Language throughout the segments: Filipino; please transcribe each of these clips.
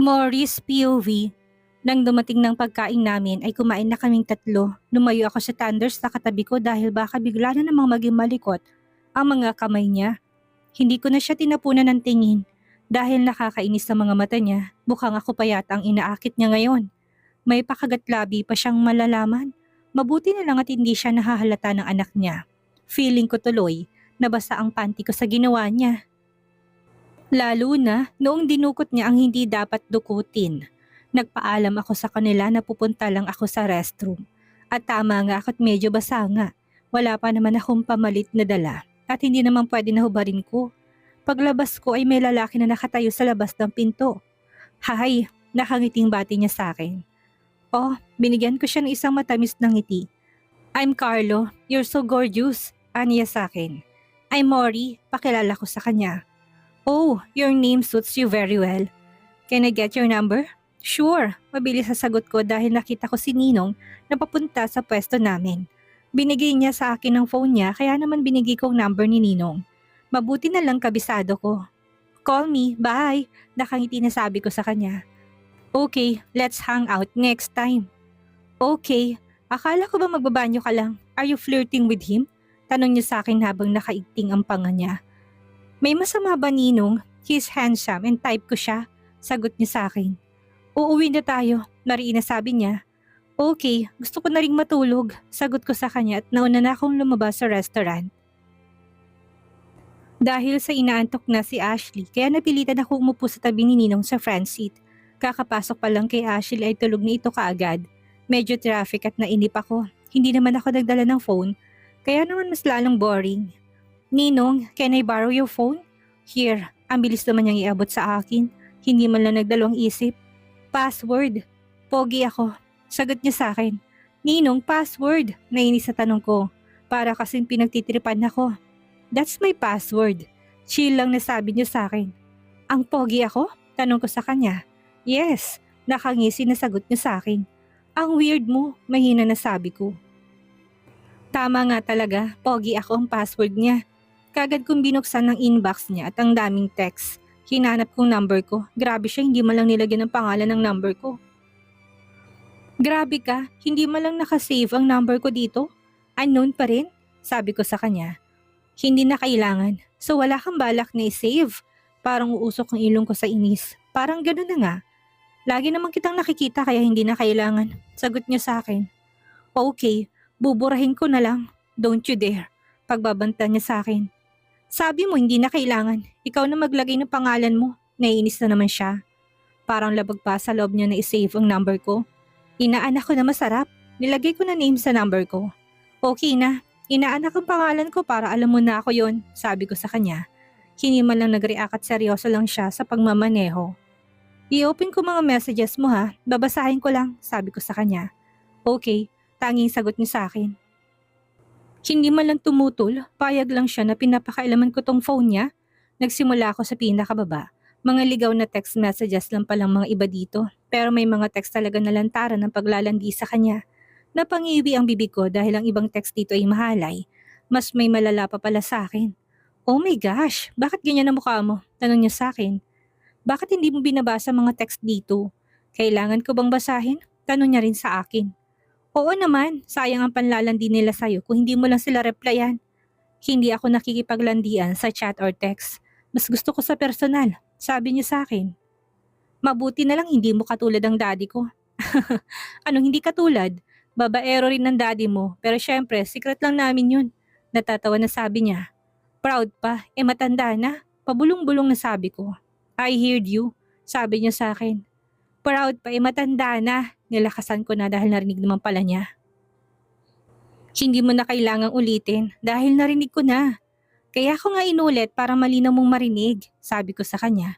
Morris POV. Nang dumating ng pagkain namin ay kumain na kaming tatlo. Lumayo ako sa Thunders sa katabi ko dahil baka bigla na namang maging malikot ang mga kamay niya. Hindi ko na siya tinapunan ng tingin dahil nakakainis sa mga mata niya. Mukhang ako pa yata ang inaakit niya ngayon. May pakagat-labi pa siyang malalaman. Mabuti na lang at hindi siya nahahalata ng anak niya. Feeling ko tuloy nabasa ang panty ko sa ginawa niya. Lalo na noong dinukot niya ang hindi dapat dukutin. Nagpaalam ako sa kanila na pupunta lang ako sa restroom. At tama nga ako't medyo basa nga. Wala pa naman akong pamalit na dala at hindi naman pwede na hubarin ko. Paglabas ko ay may lalaki na nakatayo sa labas ng pinto. Hay, nakangiting bati niya sa akin. Oh, binigyan ko siya ng isang matamis na ngiti. I'm Carlo, you're so gorgeous, aniya sa akin. I'm Mori, pakilala ko sa kanya. Oh, your name suits you very well. Can I get your number? Sure, mabilis sa sagot ko dahil nakita ko si Ninong na papunta sa pwesto namin. Binigay niya sa akin ang phone niya kaya naman binigay kong number ni Ninong. Mabuti na lang kabisado ko. Call me, bye, nakangiti na sabi ko sa kanya. Okay, let's hang out next time. Okay, akala ko ba magbabanyo ka lang? Are you flirting with him? Tanong niya sa akin habang nakaigting ang panga niya. May masama ba Ninong? He's handsome and type ko siya. Sagot niya sa akin. Uuwi na tayo, nariin na sabi niya. Okay, gusto ko na ring matulog. Sagot ko sa kanya at nauna na akong lumabas sa restaurant. Dahil sa inaantok na si Ashley, kaya napilitan ako umupo sa tabi ni Ninong sa front seat. Kakapasok pa lang kay Ashley ay tulog na ito kaagad. Medyo traffic at nainip ako. Hindi naman ako nagdala ng phone, kaya naman mas lalong boring. Ninong, can I borrow your phone? Here, ang bilis naman niyang iabot sa akin. Hindi man lang nagdalawang isip. Password. Pogi ako. Sagot niya sa akin. Ninong, password. Nainis sa tanong ko. Para kasing pinagtitripan ako. That's my password. Chill lang nasabi niya sa akin. Ang pogi ako? Tanong ko sa kanya. Yes. Nakangisi na sagot niya sa akin. Ang weird mo, mahina na sabi ko. Tama nga talaga, pogi ako ang password niya. Kagad kong binuksan ng inbox niya at ang daming text. Hinanap kong number ko. Grabe siya, hindi man lang nilagyan ng pangalan ng number ko. Grabe ka, hindi man lang nakasave ang number ko dito? Unknown pa rin? Sabi ko sa kanya. Hindi na kailangan. So wala kang balak na i-save. Parang uusok ang ilong ko sa inis. Parang gano'n na nga. Lagi naman kitang nakikita kaya hindi na kailangan. Sagot niya sa akin. Okay, buburahin ko na lang. Don't you dare. Pagbabanta niya sa akin. Sabi mo hindi na kailangan. Ikaw na maglagay ng pangalan mo. Naiinis na naman siya. Parang labag pa sa loob niya na i-save ang number ko. Inaanak ko na masarap. Nilagay ko na name sa number ko. Okay na. Inaanak ang pangalan ko para alam mo na ako yon. Sabi ko sa kanya. Hindi man lang nag-react at seryoso lang siya sa pagmamaneho. I-open ko mga messages mo ha. Babasahin ko lang. Sabi ko sa kanya. Okay. Tanging sagot niya sa akin. Hindi man lang tumutol, payag lang siya na pinapakailaman ko tong phone niya. Nagsimula ako sa pinakababa. Mga ligaw na text messages lang palang mga iba dito. Pero may mga text talaga na lantaran ng paglalandi sa kanya. Napangiwi ang bibig ko dahil ang ibang text dito ay mahalay. Mas may malala pa pala sa akin. Oh my gosh, bakit ganyan ang mukha mo? Tanong niya sa akin. Bakit hindi mo binabasa mga text dito? Kailangan ko bang basahin? Tanong niya rin sa akin. Oo naman, sayang ang panlalandi nila sa'yo kung hindi mo lang sila replyan. Hindi ako nakikipaglandian sa chat or text. Mas gusto ko sa personal, sabi niya sa akin. Mabuti na lang hindi mo katulad ang daddy ko. Anong hindi katulad? Babaero rin ng daddy mo, pero syempre, secret lang namin yun. Natatawa na sabi niya. Proud pa, matanda na. Pabulong-bulong na sabi ko. I heard you, sabi niya sa akin. Proud pa, matanda na. Nilakasan ko na dahil narinig naman pala niya. Hindi mo na kailangang ulitin dahil narinig ko na. Kaya ako nga inulit para malinaw mong marinig, sabi ko sa kanya.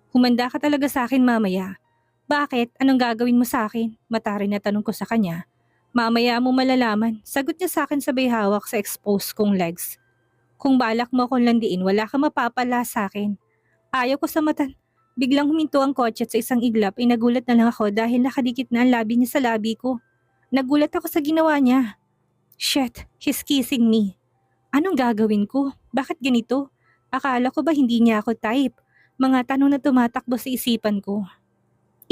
Humanda ka talaga sa akin mamaya. Bakit? Anong gagawin mo sa akin? Matarin na tanong ko sa kanya. Mamaya mo malalaman, sagot niya sa akin sabay hawak sa exposed kong legs. Kung balak mo akong landiin, wala ka mapapala sa akin. Ayaw ko sa mata. Biglang huminto ang kotse at sa isang iglap ay nagulat na lang ako dahil nakadikit na ang labi niya sa labi ko. Nagulat ako sa ginawa niya. Shit, he's kissing me. Anong gagawin ko? Bakit ganito? Akala ko ba hindi niya ako type? Mga tanong na tumatakbo sa isipan ko.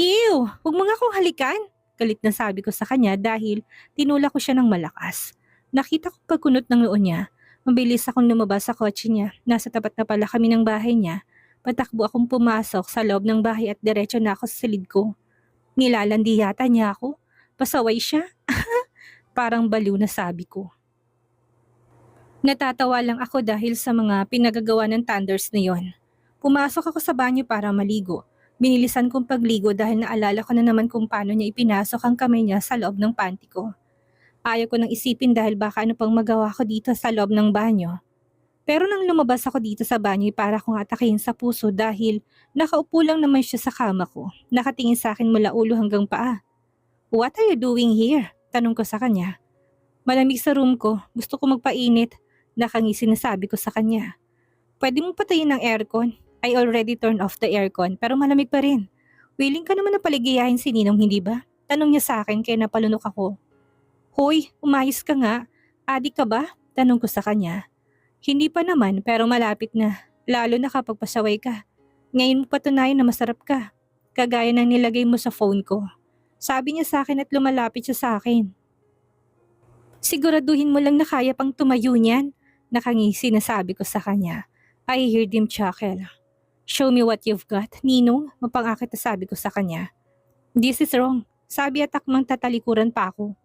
Ew! Huwag mo nga akong halikan! Galit na sabi ko sa kanya dahil tinulak ko siya ng malakas. Nakita ko pagkunot ng noo niya. Mabilis akong lumabas sa kotse niya. Nasa tapat na pala kami ng bahay niya. Patakbo akong pumasok sa loob ng bahay at diretso na ako sa silid ko. Nilalandi yata niya ako. Pasaway siya. Parang baliw na sabi ko. Natatawa lang ako dahil sa mga pinagagawa ng Thunders na yon. Pumasok ako sa banyo para maligo. Binilisan kong pagligo dahil naalala ko na naman kung paano niya ipinasok ang kamay niya sa loob ng panty ko. Ayaw ko nang isipin dahil baka ano pang magawa ko dito sa loob ng banyo. Pero nang lumabas ako dito sa banyo para kong atakihin sa puso dahil nakaupo lang naman siya sa kama ko. Nakatingin sa akin mula ulo hanggang paa. "What are you doing here?" Tanong ko sa kanya. "Malamig sa room ko, gusto ko magpainit." Nakangisi na sabi ko sa kanya. "Pwede mong patayin ng aircon? I already turned off the aircon pero malamig pa rin. Willing ka naman na paligayahin si Ninong, hindi ba?" Tanong niya sa akin kaya napalunok ako. "Hoy, umayos ka nga. Adik ka ba?" Tanong ko sa kanya. "Hindi pa naman pero malapit na, lalo na kapag pasaway ka. Ngayon mo patunayan na masarap ka. Kagaya ng nilagay mo sa phone ko." Sabi niya sa akin at lumalapit siya sa akin. "Siguraduhin mo lang na kaya pang tumayo niyan." Nakangisi na sabi ko sa kanya. I heard him chuckle. "Show me what you've got, Ninong," mapangakit na sabi ko sa kanya. "This is wrong," sabi at akmang tatalikuran pa ako.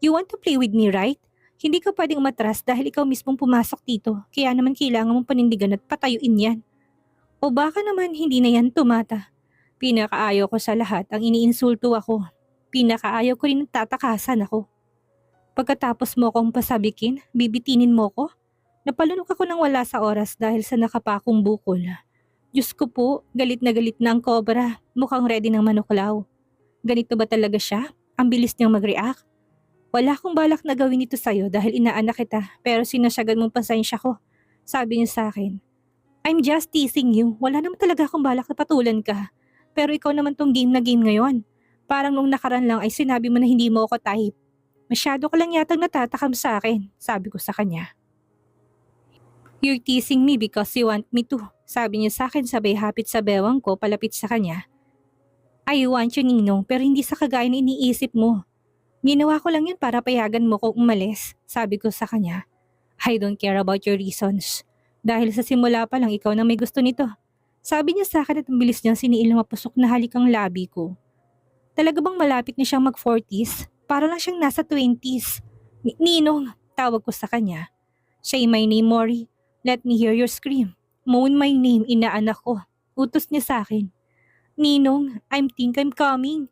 "You want to play with me, right? Hindi ka pwedeng umatras dahil ikaw mismong pumasok dito, kaya naman kailangan mong panindigan at patayuin yan. O baka naman hindi na yan tumata." Pinakaayaw ko sa lahat ang iniinsulto ako. Pinakaayaw ko rin ang tatakasan ako. Pagkatapos mo akong pasabikin, bibitinin mo ko? Napalunok ako nang wala sa oras dahil sa nakapakong bukol. Diyos ko po, galit na ang cobra. Mukhang ready ng manuklaw. Ganito ba talaga siya? Ang bilis niyang mag-react? "Wala akong balak na gawin ito sa'yo dahil inaanak kita pero sinasagad mong pasensya ko." Sabi niya sa akin. "I'm just teasing you. Wala naman talaga akong balak na patulan ka. Pero ikaw naman tong game na game ngayon. Parang nung nakaraan lang ay sinabi mo na hindi mo ako type. Masyado ka lang yatang natatakam sa akin." Sabi ko sa kanya. "You're teasing me because you want me to." Sabi niya sa akin sabay hapit sa bewang ko palapit sa kanya. "I want you, Ninong, pero hindi sa kagaya na iniisip mo. Ginawa ko lang yun para payagan mo kong umalis." Sabi ko sa kanya. "I don't care about your reasons. Dahil sa simula pa lang ikaw na may gusto nito." Sabi niya sa akin at ang bilis niyang siniil na mapusok na halik ang labi ko. Talaga bang malapit na siyang mag-40s? Para lang siyang nasa 20s. "Ninong," tawag ko sa kanya. "Say my name, Mori. Let me hear your scream. Moan my name, inaanak ko." Utos niya sa akin. "Ninong, think I'm coming.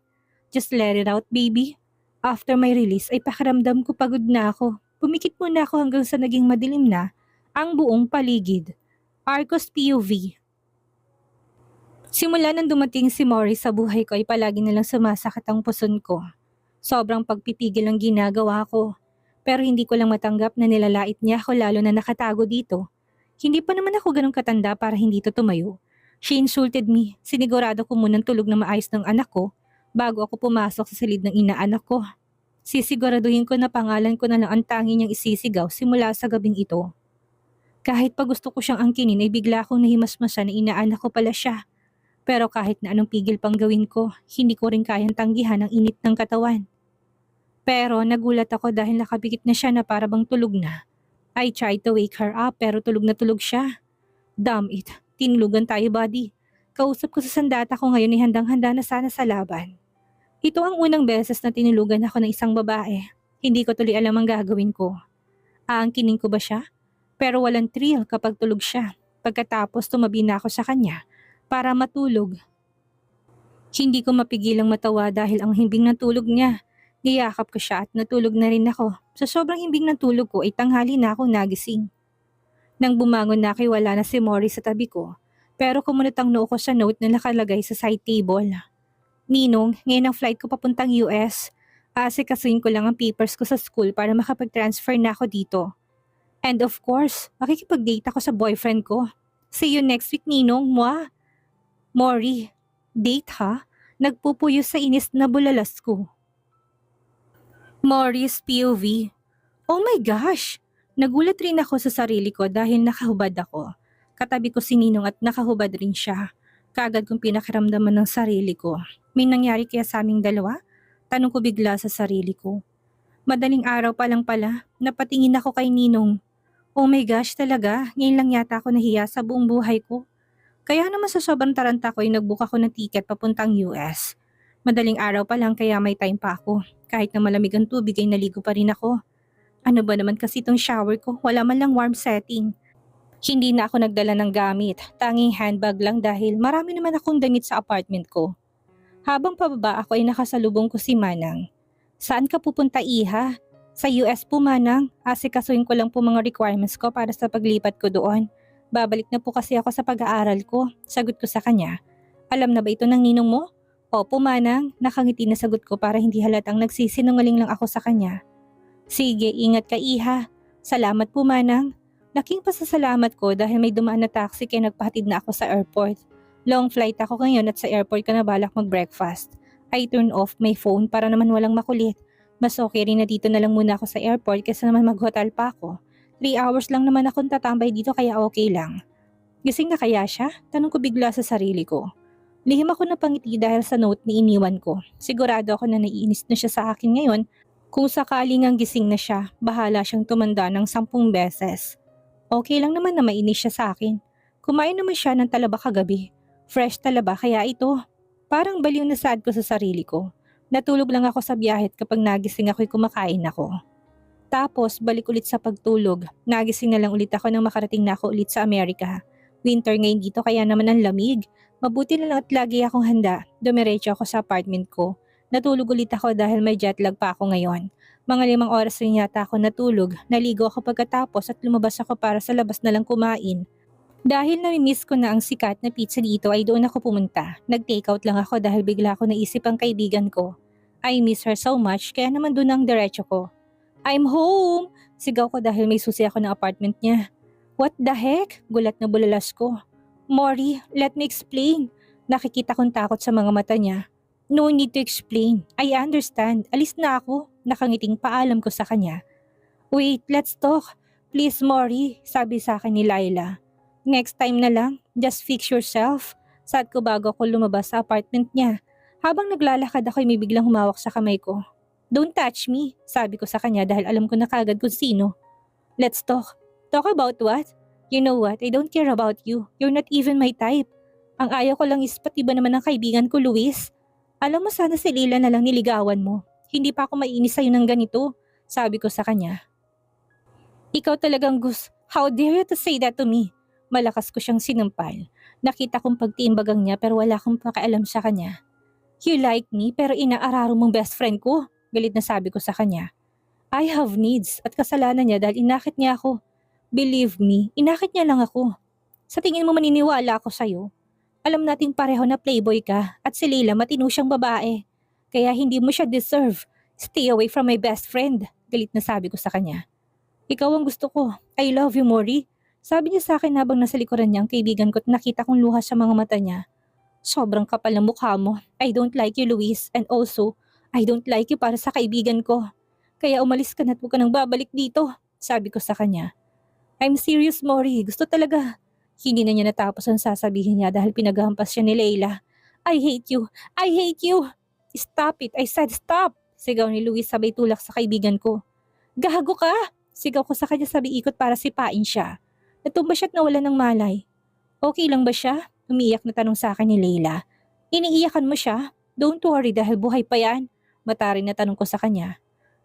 Just let it out, baby." After my release ay pakiramdam ko pagod na ako. Pumikit muna ako hanggang sa naging madilim na ang buong paligid. Arcos POV. Simula nang dumating si Mori sa buhay ko ay palagi nalang sumasakit ang puson ko. Sobrang pagpipigil ang ginagawa ko. Pero hindi ko lang matanggap na nilalait niya ako lalo na nakatago dito. Hindi pa naman ako ganun katanda para hindi to tumayo. She insulted me. Sinigurado ko munang tulog na maayos ng anak ko bago ako pumasok sa silid ng inaanak ko. Sisiguraduhin ko na pangalan ko na lang ang tangi niyang isisigaw simula sa gabing ito. Kahit pa gusto ko siyang angkinin ay bigla akong nahimasmasan na inaanak ko pala siya. Pero kahit na anong pigil pang gawin ko, hindi ko rin kayang tanggihan ang init ng katawan. Pero nagulat ako dahil nakapikit na siya na para bang tulog na. I tried to wake her up pero tulog na tulog siya. Damn it, tinulugan tayo buddy. Kausap ko sa sandata ko ngayon ay handang-handa na sana sa laban. Ito ang unang beses na tinulugan ako ng isang babae. Hindi ko tuloy alam ang gagawin ko. Aangkinin ko ba siya? Pero walang thrill kapag tulog siya. Pagkatapos tumabi na ako sa kanya para matulog. Hindi ko mapigilang matawa dahil ang himbing ng tulog niya. Niyakap ko siya at natulog na rin ako. Sa sobrang himbing ng tulog ko ay tanghali na ako nagising. Nang bumangon na ako'y wala na si Mori sa tabi ko. Pero kumunot ang noo ko sa note na nakalagay sa side table. "Ninong, ngayon ang flight ko papuntang US. Asikasuhin ko lang ang papers ko sa school para makapag-transfer na ako dito. And of course, makikipag-date ako sa boyfriend ko. See you next week, Ninong, mwah." Mori, date ha? Nagpupuyo sa inis na bulalas ko. Mori's POV. Oh my gosh! Nagulat rin ako sa sarili ko dahil nakahubad ako. Katabi ko si Ninong at nakahubad rin siya. Kaagad kong pinakiramdaman ng sarili ko. May nangyari kaya sa aming dalawa? Tanong ko bigla sa sarili ko. Madaling araw pa lang pala, napatingin ako kay Ninong. Oh my gosh talaga, ngayon lang yata ako nahiya sa buong buhay ko. Kaya naman sa sobrang taranta ko ay nagbook ako ng ticket papuntang US. Madaling araw pa lang kaya may time pa ako. Kahit na malamig ang tubig ay naligo pa rin ako. Ano ba naman kasi itong shower ko, wala man lang warm setting. Hindi na ako nagdala ng gamit, tanging handbag lang dahil marami naman akong damit sa apartment ko. Habang pababa ako ay nakasalubong ko si Manang. Saan ka pupunta, Iha? Sa US po, Manang. Asikasuhin ko lang po mga requirements ko para sa paglipat ko doon. Babalik na po kasi ako sa pag-aaral ko. Sagot ko sa kanya. Alam na ba ito ng ninong mo? Opo, Manang. Nakangiti na sagot ko para hindi halatang nagsisinungaling lang ako sa kanya. Sige, ingat ka, Iha. Salamat po, Manang. Laking pasasalamat ko dahil may dumaan na taxi kaya nagpahatid na ako sa airport. Long flight ako ngayon at sa airport ka na balak mag-breakfast. I turn off my phone para naman walang makulit. Mas okay rin na dito na lang muna ako sa airport kaysa naman mag-hotel pa ako. 3 hours lang naman akong tatambay dito kaya okay lang. Gising na kaya siya? Tanong ko bigla sa sarili ko. Lihim ako na pangiti dahil sa note ni iniwan ko. Sigurado ako na naiinis na siya sa akin ngayon. Kung sakaling ang gising na siya, bahala siyang tumanda ng 10 beses. Okay lang naman na mainis siya sa akin. Kumain naman siya ng talaba kagabi. Fresh talaba kaya ito. Parang baliw na sad ko sa sarili ko. Natulog lang ako sa biyahe kapag nagising ako'y kumakain ako. Tapos balik ulit sa pagtulog. Nagising na lang ulit ako nang makarating na ako ulit sa Amerika. Winter ngayon dito kaya naman ang lamig. Mabuti na lang at lagi akong handa. Dumiretso ako sa apartment ko. Natulog ulit ako dahil may jet lag pa ako ngayon. Mga 5 oras rin yata ako natulog. Naligo ako pagkatapos at lumabas ako para sa labas na lang kumain. Dahil nami-miss ko na ang sikat na pizza dito ay doon ako pumunta. Nag-takeout lang ako dahil bigla ako naisip ang kaibigan ko. I miss her so much kaya naman doon ang diretso ko. I'm home! Sigaw ko dahil may susi ako ng apartment niya. What the heck? Gulat na bulalas ko. Mori, let me explain. Nakikita kong takot sa mga mata niya. No need to explain. I understand. Alis na ako. Nakangiting paalam ko sa kanya. Wait, let's talk. Please, Mori, sabi sa akin ni Laila. Next time na lang, just fix yourself. Sad ko bago ako lumabas sa apartment niya. Habang naglalakad ako ay may biglang humawak sa kamay ko. Don't touch me, sabi ko sa kanya dahil alam ko na kagad kung sino. Let's talk. Talk about what? You know what, I don't care about you. You're not even my type. Ang ayaw ko lang is pati ba naman ang kaibigan ko, Luis? Alam mo sana si Lila na lang niligawan mo. Hindi pa ako maiinis sa'yo ng ganito, sabi ko sa kanya. Ikaw talagang Gus. How dare you to say that to me? Malakas ko siyang sinampal. Nakita kong pagtiimbagang niya pero wala akong pakialam sa kanya. You like me pero inaararo mong best friend ko. Galit na sabi ko sa kanya. I have needs at kasalanan niya dahil inakit niya ako. Believe me, inakit niya lang ako. Sa tingin mo maniniwala ako sa'yo? Alam nating pareho na playboy ka at si Leila matino siyang babae. Kaya hindi mo siya deserve. Stay away from my best friend. Galit na sabi ko sa kanya. Ikaw ang gusto ko. I love you, Mori. Sabi niya sa akin habang nasa likuran niya ang kaibigan ko at nakita kong luha sa mga mata niya. Sobrang kapal ng mukha mo. I don't like you, Luis. And also, I don't like you para sa kaibigan ko. Kaya umalis ka na at huwag ka nang babalik dito. Sabi ko sa kanya. I'm serious, Mori. Gusto talaga. Hindi na niya natapos ang sasabihin niya dahil pinaghampas siya ni Leila. I hate you. I hate you. Stop it. I said stop. Sigaw ni Luis sabay tulak sa kaibigan ko. Gago ka. Sigaw ko sa kanya sabay ikot para sipain siya. Natumba siya at nawala ng malay. Okay lang ba siya? Umiiyak na tanong sa akin ni Leila. Iniiyakan mo siya? Don't worry dahil buhay pa yan. Matarin na tanong ko sa kanya.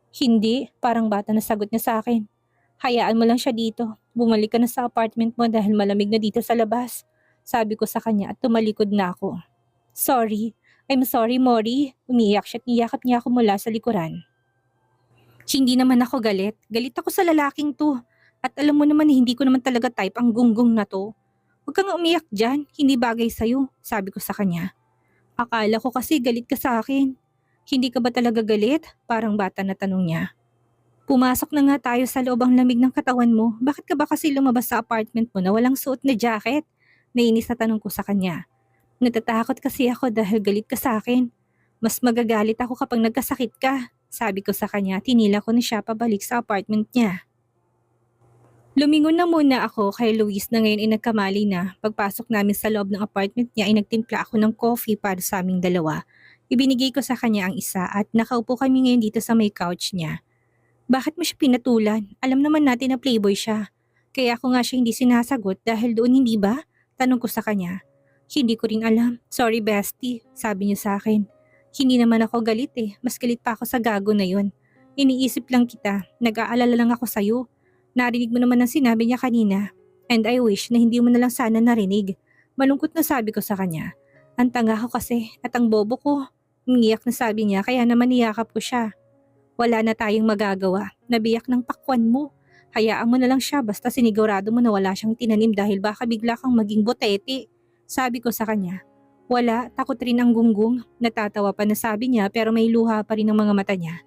Hindi, parang bata na sagot niya sa akin. Hayaan mo lang siya dito. Bumalik ka na sa apartment mo dahil malamig na dito sa labas. Sabi ko sa kanya at tumalikod na ako. Sorry. I'm sorry, Mori. Umiiyak siya at niyakap niya ako mula sa likuran. Hindi naman ako galit. Galit ako sa lalaking to. At alam mo naman hindi ko naman talaga type ang gunggong na to. Huwag kang umiyak dyan. Hindi bagay sa'yo. Sabi ko sa kanya. Akala ko kasi galit ka sa akin. Hindi ka ba talaga galit? Parang bata na tanong niya. Pumasok na nga tayo sa loob ang lamig ng katawan mo. Bakit ka ba kasi lumabas sa apartment mo na walang suot na jacket? Nainis na tanong ko sa kanya. Natatakot kasi ako dahil galit ka sa akin. Mas magagalit ako kapag nagkasakit ka. Sabi ko sa kanya, tinila ko na siya pabalik sa apartment niya. Lumingon na muna ako kay Luis na ngayon ay nagkamali na. Pagpasok namin sa loob ng apartment niya ay nagtimpla ako ng coffee para sa aming dalawa. Ibinigay ko sa kanya ang isa at nakaupo kami ngayon dito sa may couch niya. Bakit mo siya pinatulan? Alam naman natin na playboy siya. Kaya ako nga siya hindi sinasagot dahil doon hindi ba? Tanong ko sa kanya. Hindi ko rin alam. Sorry bestie, sabi niya sa akin. Hindi naman ako galit eh. Mas galit pa ako sa gago na yun. Iniisip lang kita. Nag-aalala lang ako sa'yo. Narinig mo naman ang sinabi niya kanina. And I wish na hindi mo na lang sana narinig. Malungkot na sabi ko sa kanya. Ang tanga ko kasi at ang bobo ko. Umiyak na sabi niya kaya naman niyakap ko siya. Wala na tayong magagawa. Nabiyak ng pakwan mo. Hayaan mo na lang siya basta sinigurado mo na wala siyang tinanim dahil baka bigla kang maging botete. Sabi ko sa kanya. Wala, takot rin ang gunggong. Natatawa pa na sabi niya pero may luha pa rin ang mga mata niya.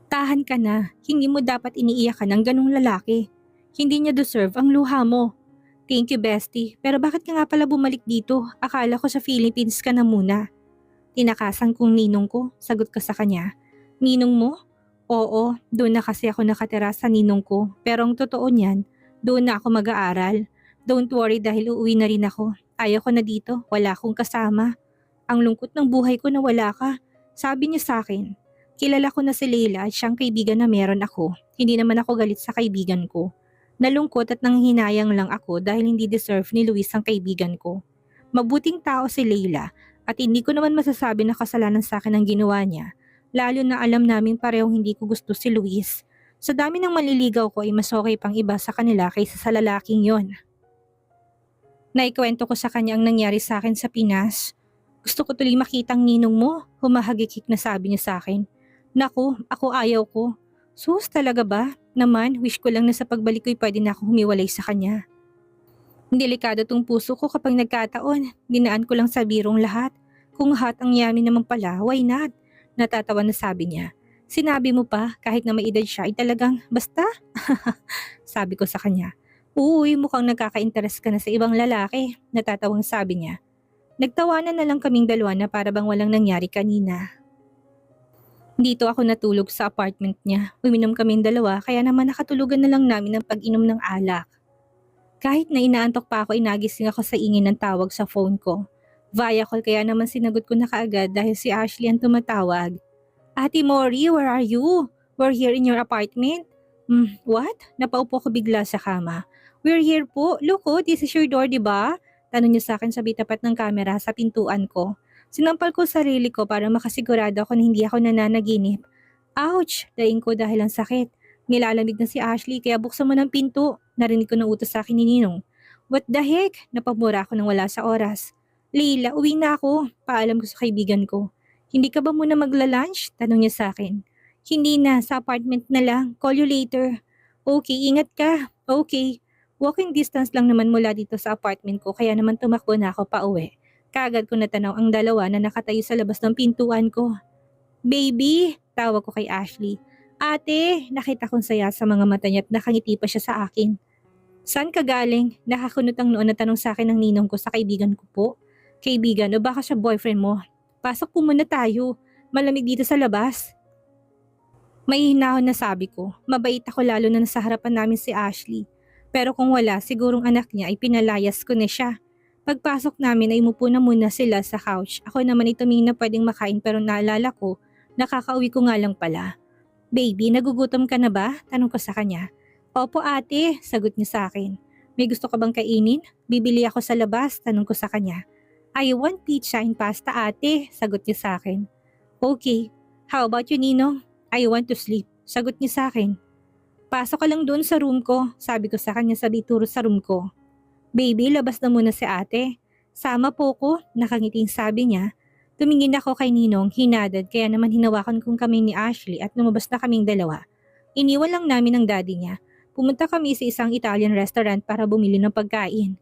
Tahan ka na. Hindi mo dapat iniiyakan ng ganung lalaki. Hindi niya deserve ang luha mo. Thank you bestie. Pero bakit ka nga pala bumalik dito? Akala ko sa Philippines ka na muna. Tinakasan kong ninong ko. Sagot ko sa kanya. Ninong mo? Oo, doon na kasi ako nakatira sa ninong ko. Pero ang totoo niyan, doon na ako mag-aaral. Don't worry dahil uuwi na rin ako. Ayaw ko na dito, wala akong kasama. Ang lungkot ng buhay ko na wala ka. Sabi niya sa akin, kilala ko na si Leila at siyang kaibigan na meron ako. Hindi naman ako galit sa kaibigan ko. Nalungkot at nanghinayang lang ako dahil hindi deserve ni Luis ang kaibigan ko. Mabuting tao si Leila at hindi ko naman masasabi na kasalanan sa akin ang ginawa niya. Lalo na alam namin parehong hindi ko gusto si Luis. Sa dami ng maliligaw ko ay mas okay pang iba sa kanila kaysa sa lalaking yon. Naikwento ko sa kanya ang nangyari sa akin sa Pinas. Gusto ko tuloy makitang ninong mo, humahagikik na sabi niya sa akin. Naku, ako ayaw ko. Sus talaga ba? Naman, wish ko lang na sa pagbalik ko'y pwede na ako humiwalay sa kanya. Delikado tong puso ko kapag nagkataon. Dinaan ko lang sa birong lahat. Kung hot ang yummy naman pala, why not? Natatawa na sabi niya. Sinabi mo pa, kahit na may edad siya ay talagang, basta? Sabi ko sa kanya. Uy, mukhang nagkaka-interest ka na sa ibang lalaki. Natatawang sabi niya. Nagtawanan na lang kaming dalawa na para bang walang nangyari kanina. Dito ako natulog sa apartment niya. Uminom kaming dalawa kaya naman nakatulugan na lang namin ang pag-inom ng alak. Kahit na inaantok pa ako, inagising ako sa ingin ng tawag sa phone ko. Via call kaya naman sinagot ko na kaagad dahil si Ashley ang tumatawag. Ate Mori, where are you? We're here in your apartment. What? Napaupo ko bigla sa kama. We're here po. Look oh, this is your door, diba? Tanong niya sa akin sa tapat ng kamera sa pintuan ko. Sinampal ko sarili ko para makasigurado ako na hindi ako nananaginip. Ouch! Daing ko dahil ang sakit. Nilalamig na si Ashley kaya buksan mo ng pinto. Narinig ko na utos sa akin ni Ninong. What the heck? Napamura ako nang wala sa oras. Leila, uwi na ako. Paalam ko sa kaibigan ko. Hindi ka ba muna magla-lunch? Tanong niya sa akin. Hindi na, sa apartment na lang. Call you later. Okay, ingat ka. Okay. Walking distance lang naman mula dito sa apartment ko kaya naman tumakbo na ako pa uwi. Kaagad ko natanaw ang dalawa na nakatayo sa labas ng pintuan ko. Baby! Tawag ko kay Ashley. Ate! Nakita kong saya sa mga mata niya at nakangiti pa siya sa akin. Saan ka galing? Nakakunot ang noon na tanong sa akin ng ninong ko sa kaibigan ko po. Kaibigan o baka siya boyfriend mo? Pasok po muna tayo. Malamig dito sa labas. May hinahon na sabi ko. Mabait ako lalo na nasa harapan namin si Ashley. Pero kung wala, sigurong anak niya ay pinalayas ko na siya. Pagpasok namin ay umupo na muna sila sa couch. Ako naman ay tumingin na pwedeng makain pero naalala ko, nakakauwi ko nga lang pala. Baby, nagugutom ka na ba? Tanong ko sa kanya. Opo ate, sagot niya sa akin. May gusto ka bang kainin? Bibili ako sa labas, tanong ko sa kanya. I want pizza and pasta ate, sagot niya sa akin. Okay, how about you Ninong? I want to sleep, sagot niya sa akin. Pasok ka lang doon sa room ko, sabi ko sa kanya sabay turo sa room ko. Baby, labas na muna si ate. Sama po ko, nakangiting sabi niya. Tumingin ako kay Ninong, hinadad kaya naman hinawakan kong kami ni Ashley at lumabas na kaming dalawa. Iniwan lang namin ang daddy niya. Pumunta kami sa isang Italian restaurant para bumili ng pagkain.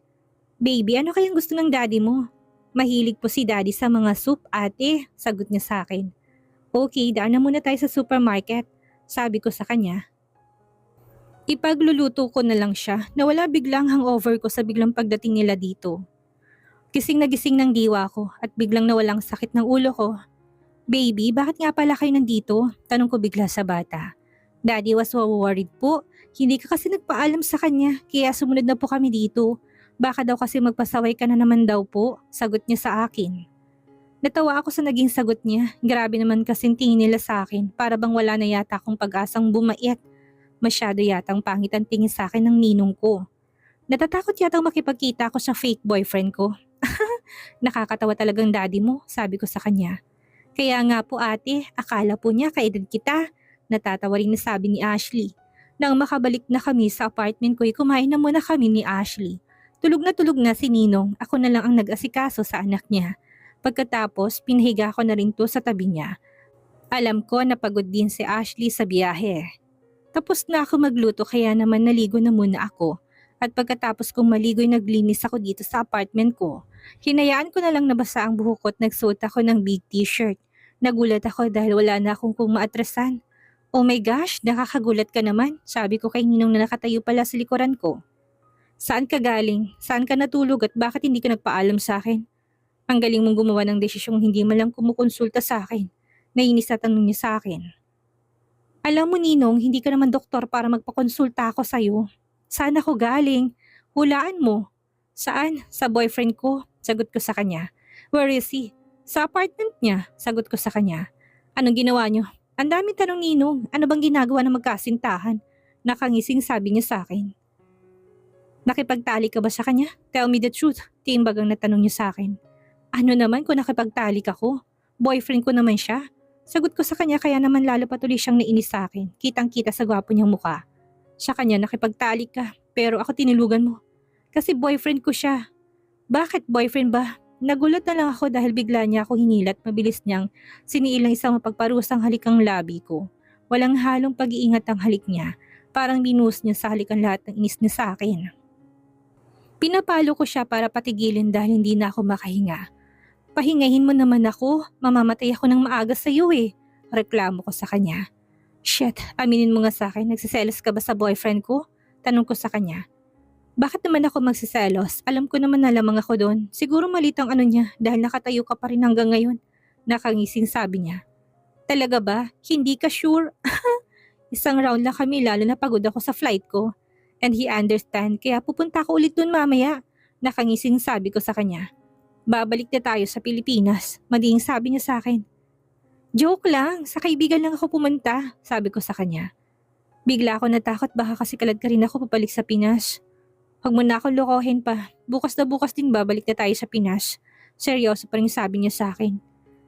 Baby, ano kayang gusto ng daddy mo? Mahilig po si daddy sa mga soup ate, sagot niya sa akin. Okay, daan na muna tayo sa supermarket, sabi ko sa kanya. Ipagluluto ko na lang siya na wala biglang hangover ko sa biglang pagdating nila dito. Gising na gising ng diwa ko at biglang nawalang sakit ng ulo ko. Baby, bakit nga pala kayo nandito? Tanong ko bigla sa bata. Daddy was so worried po. Hindi ka kasi nagpaalam sa kanya, kaya sumunod na po kami dito. Baka daw kasi magpasaway ka na naman daw po, sagot niya sa akin. Natawa ako sa naging sagot niya. Grabe naman kasing tingin nila sa akin, para bang wala na yata akong pag-asang bumait. Masyado yatang pangit ang tingin sa akin ng ninong ko. Natatakot yatang makipagkita ako sa fake boyfriend ko. Nakakatawa talagang daddy mo, sabi ko sa kanya. Kaya nga po ate, akala po niya kaedad kita. Natatawa rin na sabi ni Ashley. Nang makabalik na kami sa apartment ko, kumain na muna kami ni Ashley. Tulog na si Ninong, ako na lang ang nag-asikaso sa anak niya. Pagkatapos, pinahiga ko na rin to sa tabi niya. Alam ko na pagod din si Ashley sa biyahe. Tapos na ako magluto kaya naman naligo na muna ako. At pagkatapos kong maligo'y naglinis ako dito sa apartment ko. Hinayaan ko na lang nabasa ang buhok ko at nagsuot ako ng big t-shirt. Nagulat ako dahil wala na akong kung maatrasan. Oh my gosh, nakakagulat ka naman, sabi ko kay Ninong na nakatayo pala sa likuran ko. Saan ka galing? Saan ka natulog at bakit hindi ka nagpaalam sa akin? Ang galing mong gumawa ng desisyong hindi man lang kumukonsulta sa akin. Nainis na tanong niya sa akin. Alam mo Ninong, hindi ka naman doktor para magpakonsulta ako sa'yo. Saan ako galing? Hulaan mo. Saan? Sa boyfriend ko, sagot ko sa kanya. Where is he? Sa apartment niya, sagot ko sa kanya. Anong ginawa niyo? Ang daming tanong Ninong, ano bang ginagawa ng magkasintahan? Nakangising sabi niya sa akin. Nakipagtali ka ba sa kanya? Tell me the truth, timbagang natanong niya sa akin. Ano naman kung nakipagtali ka ko? Boyfriend ko naman siya. Sagot ko sa kanya kaya naman lalo patuloy siyang nainis sa akin. Kitang-kita sa gwapo niyang mukha. Sa kanya nakipagtali ka, pero ako tinulugan mo. Kasi boyfriend ko siya. Bakit boyfriend ba? Nagulat na lang ako dahil bigla niya ako hinilat, mabilis niyang siniilang isang mapagparusang halikang labi ko. Walang halong pag-iingat ang halik niya. Parang binuhos niya sa halikan lahat ng inis niya sa akin. Pinapalo ko siya para patigilin dahil hindi na ako makahinga. Pahingahin mo naman ako, mamamatay ako ng maaga sa iyo eh. Reklamo ko sa kanya. Shit, aminin mo nga sa akin, nagsiselos ka ba sa boyfriend ko? Tanong ko sa kanya. Bakit naman ako magsiselos? Alam ko naman na lamang ako doon. Siguro malit ang ano niya dahil nakatayo ka pa rin hanggang ngayon. Nakangising sabi niya. Talaga ba? Hindi ka sure? Isang round lang kami lalo na pagod ako sa flight ko. And he understand kaya pupunta ako ulit doon mamaya. Nakangising sabi ko sa kanya. Babalik na tayo sa Pilipinas. Maging sabi niya sa akin. Joke lang, sa kaibigan lang ako pumunta, sabi ko sa kanya. Bigla ako natakot baka kasi kalad ka rin ako papalik sa Pinas. Huwag mo na akong lokohin pa, bukas na bukas din babalik na tayo sa Pinas. Seryoso pa rin sabi niya sa akin.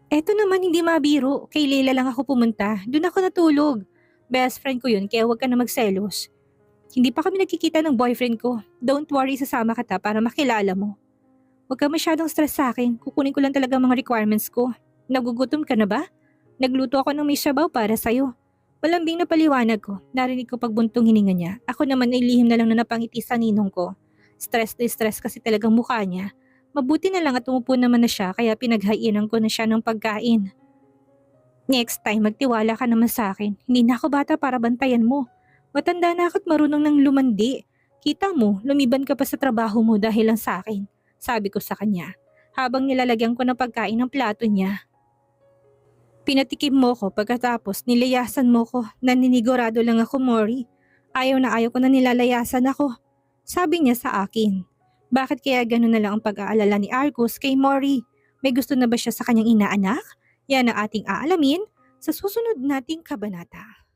Eto naman hindi mabiro, kay Leila lang ako pumunta, doon ako natulog. Best friend ko yun kaya huwag ka na magselos. Hindi pa kami nagkikita ng boyfriend ko, don't worry sasama kita para makilala mo. Huwag ka masyadong stress sa akin, kukunin ko lang talaga mga requirements ko. Nagugutom ka na ba? Nagluto ako ng may sabaw para sa'yo. Malambing na paliwanag ko, narinig ko pagbuntong hininga niya. Ako naman ay lihim na lang na napangiti sa ninong ko. Stress na stress kasi talagang mukha niya. Mabuti na lang at umupo naman na siya kaya pinaghainan ko na siya ng pagkain. Next time magtiwala ka naman sa akin, hindi na ako bata para bantayan mo. Matanda na ako at marunong ng lumandi. Kita mo, lumiban ka pa sa trabaho mo dahil lang sa akin. Sabi ko sa kanya, habang nilalagyan ko ng pagkain ng plato niya. Pinatikim mo ko pagkatapos nilayasan mo ko, naninigurado lang ako Mori. Ayaw na ayaw ko na nilalayasan ako. Sabi niya sa akin, bakit kaya gano'n na lang ang pag-aalala ni Argus kay Mori? May gusto na ba siya sa kanyang inaanak? Yan ang ating aalamin sa susunod nating kabanata.